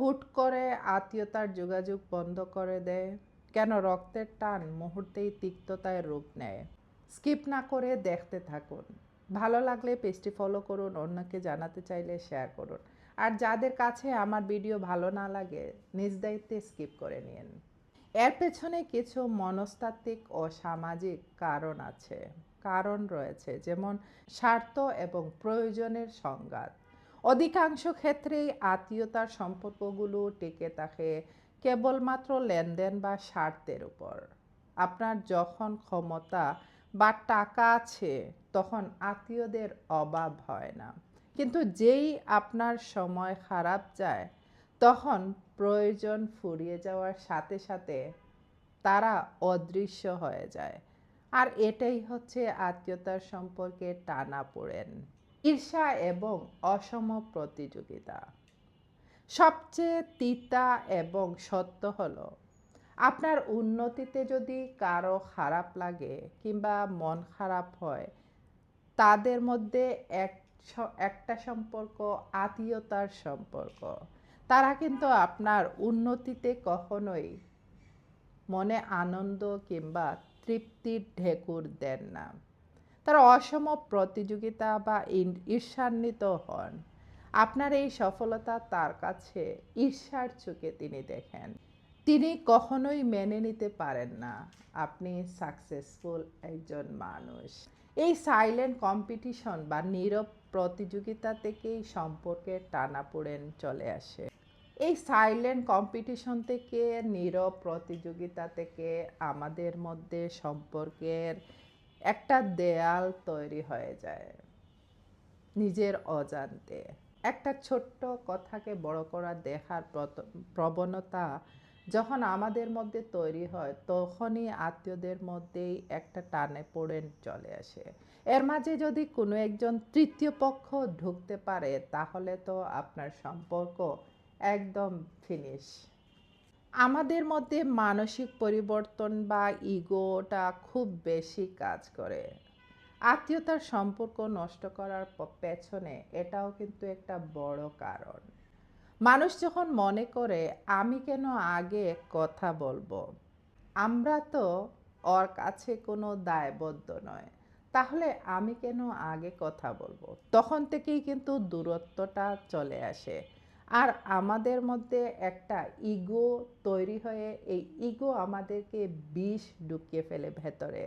হুট করে আত্মীয়তার যোগাযোগ বন্ধ করে দেয়? কেন রক্তের টান মুহূর্তেই তিক্ততায় রূপ নেয়? স্কিপ না করে দেখতে থাকুন। ভালো লাগলে পেজটি ফলো করুন, অন্যকে জানাতে চাইলে শেয়ার করুন। আর যাদের কাছে আমার ভিডিও ভালো না লাগে নিজ দায়িত্বে স্কিপ করে নিন। এর পেছনে কিছু মনস্তাত্ত্বিক ও সামাজিক কারণ রয়েছে, যেমন স্বার্থ এবং প্রয়োজনের সংঘাত। অধিকাংশ ক্ষেত্রেই আত্মীয়তার সম্পর্কগুলো টিকে থাকে কেবলমাত্র লেনদেন বা স্বার্থের উপর। আপনার যখন ক্ষমতা বা টাকা আছে তখন আত্মীয়দের অভাব হয় না, কিন্তু যেই আপনার সময় খারাপ যায় তখন প্রয়োজন ফুরিয়ে যাওয়ার সাথে সাথে তারা অদৃশ্য হয়ে যায়। আর এটাই হচ্ছে আত্মীয়তার সম্পর্কে টানাপোড়েন, ঈর্ষা এবং অসম প্রতিযোগিতা। সবচেয়ে তিতা এবং সত্য হলো, আপনার উন্নতিতে যদি কারো খারাপ লাগে কিংবা মন খারাপ হয়, তাদের মধ্যে একটা সম্পর্ক আত্মীয়তার সম্পর্ক। তারা কিন্তু আপনার উন্নতিতে কখনোই মনে আনন্দ কিংবা তৃপ্তির ঢেকুর দেন না। তারা অসম প্রতিযোগিতা বা ঈর্ষান্বিত হন। আপনার এই সফলতা তার কাছে ঈর্ষার চোখে তিনি দেখেন। তিনি কখনোই মেনে নিতে পারেন না আপনি সাকসেসফুল একজন মানুষ। এই সাইলেন্ট কম্পিটিশন বা নীরব প্রতিযোগিতা থেকেই সম্পর্কের টানাপোড়েন চলে আসে। এই সাইলেন্ট কম্পিটিশন থেকে, নীরব প্রতিযোগিতা থেকে আমাদের মধ্যে সম্পর্কের একটা দেয়াল তৈরি হয়ে যায় নিজের অজান্তে। একটা ছোট্ট কথাকে বড় করা দেখার প্রবণতা যখন আমাদের মধ্যে তৈরি হয়, তখনই আত্মীয়দের মধ্যেই একটা টানে পোড়েন চলে আসে। এর মাঝে যদি কোনো একজন তৃতীয় পক্ষ ঢুকতে পারে, তাহলে তো আপনার সম্পর্ক একদম ফিনিশ। আমাদের মধ্যে মানসিক পরিবর্তন বা ইগোটা খুব বেশি কাজ করে। আত্মীয়তার সম্পর্ক নষ্ট করার পেছনে এটাও কিন্তু একটা বড় কারণ। মানুষ যখন মনে করে আমি কেন আগে কথা বলবো, আমরা তো ওর কাছে কোনো দায়বদ্ধ নয়, তাহলে আমি কেন আগে কথা বলবো, তখন থেকেই কিন্তু দূরত্বটা চলে আসে। আর আমাদের মধ্যে একটা ইগো তৈরি হয়ে, এই ইগো আমাদেরকে বিষ ঢুকিয়ে ফেলে ভেতরে।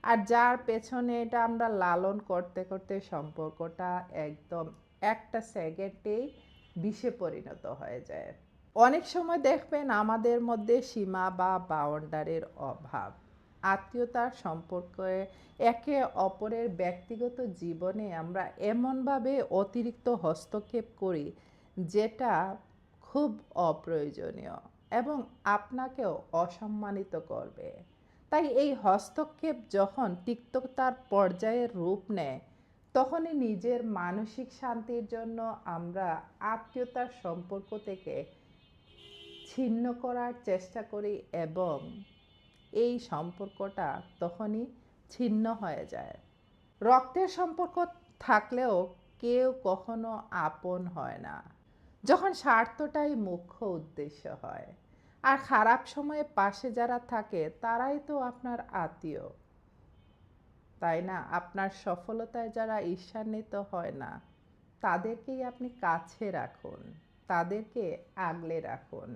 আর যার পেছনে এটা আমরা লালন করতে করতে সম্পর্কটা একদম একটা সেকেন্ডেই বিষে পরিণত হয়ে যায়। অনেক সময় দেখবেন আমাদের মধ্যে সীমা বা বাউন্ডারির অভাব। আত্মীয়তার সম্পর্কে একে অপরের ব্যক্তিগত জীবনে আমরা এমনভাবে অতিরিক্ত হস্তক্ষেপ করি যেটা খুব অপ্রয়োজনীয় এবং আপনাকেও অসম্মানিত করবে। তাই এই হস্তক্ষেপ যখন তিক্ততার পর্যায়ে রূপ নেয়, তখনই নিজের মানসিক শান্তির জন্য আমরা আত্মীয়তার সম্পর্ক থেকে ছিন্ন করার চেষ্টা করি এবং এই সম্পর্কটা তখনই ছিন্ন হয়ে যায়। রক্তের সম্পর্ক থাকলেও কেউ কখনো আপন হয় না যখন স্বার্থটাই মুখ্য উদ্দেশ্য হয়। আর খারাপ সময়ে পাশে যারা থাকে তারাই তো আপনার আত্মীয়, তাই না? আপনার সফলতায় যারা ঈর্ষান্বিত হয় না, তাদেরকেই আপনি কাছে রাখুন, তাদেরকে আগলে রাখুন।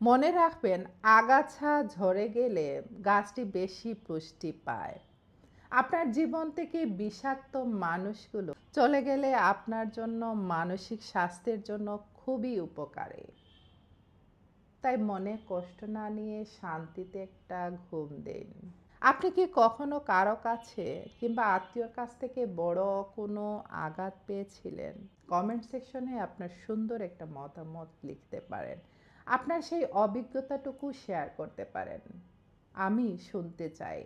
মনে রাখবেন, আগাছা ঝরে গেলে গাছটি বেশি পুষ্টি পায়। আপনার জীবন থেকে বিষাক্ত মানুষগুলো চলে গেলে আপনার জন্য মানসিক স্বাস্থ্যের জন্য খুবই উপকারী। তাই মনে কষ্ট না নিয়ে শান্তিতে একটা ঘুম দিন। আপনি কি কখনো কারো কাছে কিংবা আত্মীয়র কাছ থেকে বড় কোনো আঘাত পেয়েছিলেন? কমেন্ট সেকশনে আপনার সুন্দর একটা মতামত লিখতে পারেন। আপনার সেই অভিজ্ঞতাটুকু শেয়ার করতে পারেন, আমি শুনতে চাই।